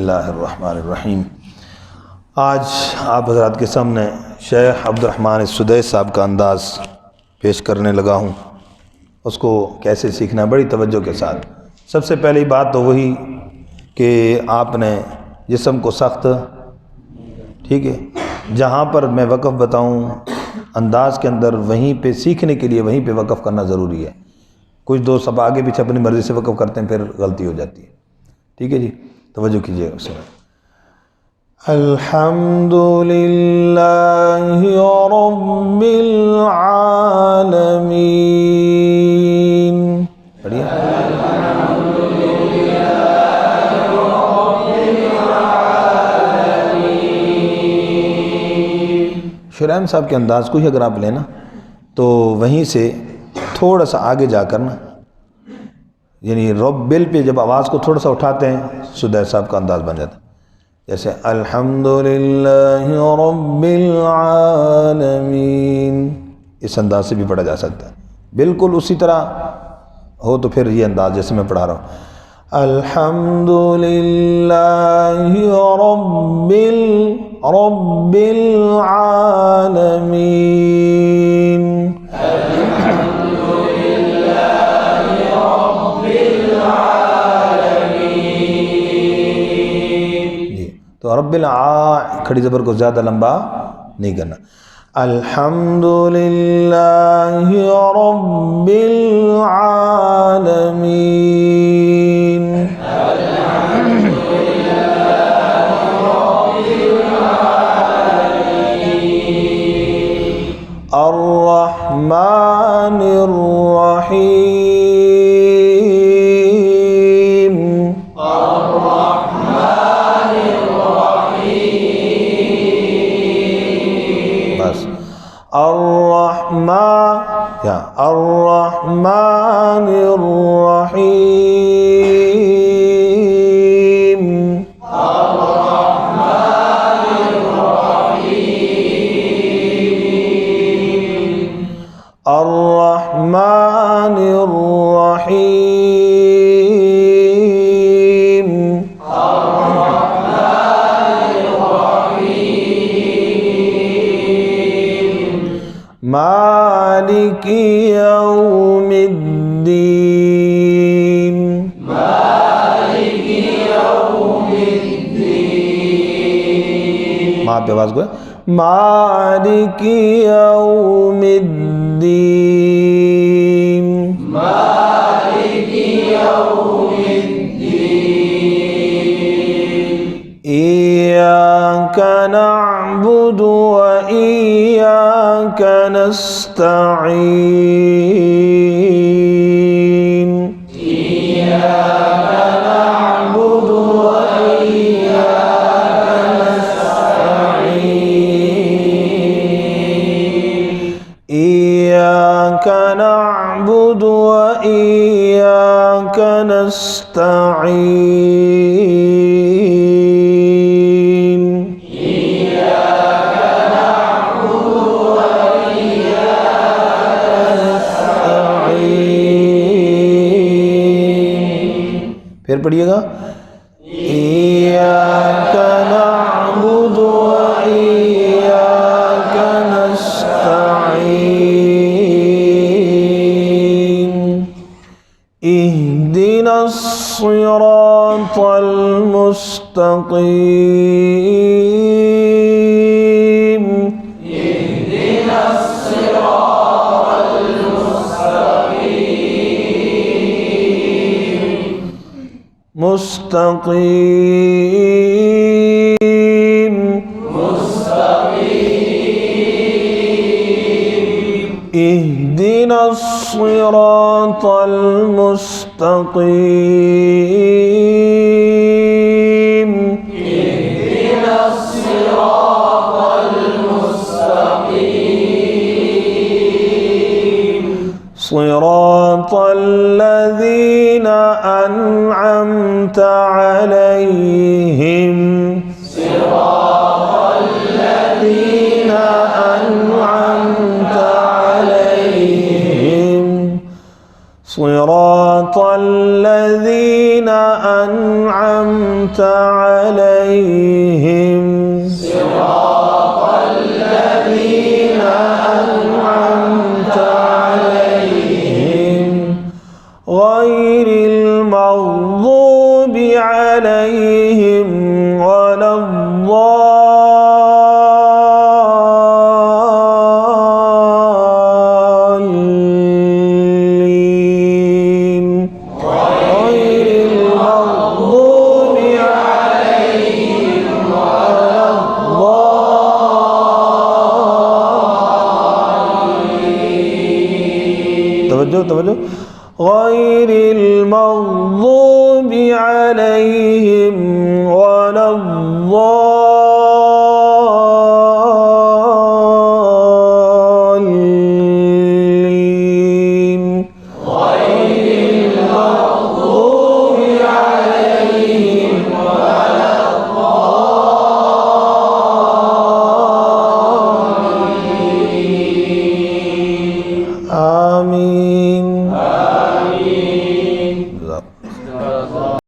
اللہ الرحمن الرحیم۔ آج آپ حضرات کے سامنے شیخ عبدالرحمان سدیس صاحب کا انداز پیش کرنے لگا ہوں، اس کو کیسے سیکھنا ہے بڑی توجہ کے ساتھ۔ سب سے پہلی بات تو وہی کہ آپ نے جسم کو سخت، ٹھیک ہے، جہاں پر میں وقف بتاؤں انداز کے اندر وہیں پہ سیکھنے کے لیے وہیں پہ وقف کرنا ضروری ہے۔ کچھ دوست اب آگے پیچھے اپنی مرضی سے وقف کرتے ہیں، پھر غلطی ہو جاتی ہے، ٹھیک ہے جی، توجہ کیجیے اس میں۔ الحمد للہ رب العالمین، پڑھیے۔ شرائم صاحب کے انداز کو ہی اگر آپ لینا تو وہیں سے تھوڑا سا آگے جا کر نا، یعنی رب بل پہ جب آواز کو تھوڑا سا اٹھاتے ہیں سدیس صاحب کا انداز بن جاتا ہے، جیسے الحمدللہ رب العالمین، اس انداز سے بھی پڑھا جا سکتا ہے۔ بالکل اسی طرح ہو تو پھر یہ انداز جیسے میں پڑھا رہا ہوں، الحمدللہ رب العالمین، تو رب کھڑی زبر کو زیادہ لمبا نہیں کرنا۔ الحمدللہ رب العالمین، الرحمن الرحیم، الرحمن الرحیم، الرحمن الرحیم، مالک یوم الدین، ماں پہ آواز کو ہے، مالک یوم الدین، ایاک نعبد و ایاک نستعین، إياك نعبد وإياك نستعين، إياك نعبد وإياك نستعين، پھر پڑھیے گا، إياك نعبد وإياك نستعين، اهدنا الصراط المستقيم، اهدنا الصراط المستقيم، مستقيم، اهدنا الصراط المستقيم، اهدنا الصراط المستقيم، صراط الذين أنعمت عليهم، صراط الذين أنعمت عليهم، صراط الذين أنعمت عليهم صراط الذين أنعمت عليهم غير المغضوب عليهم ولا الضالين غير المغضوب عليهم ولا الضالين. توجه غير المغضوب عليهم ولا الضالين غير المغضوب عليهم ولا الضالين. آمين.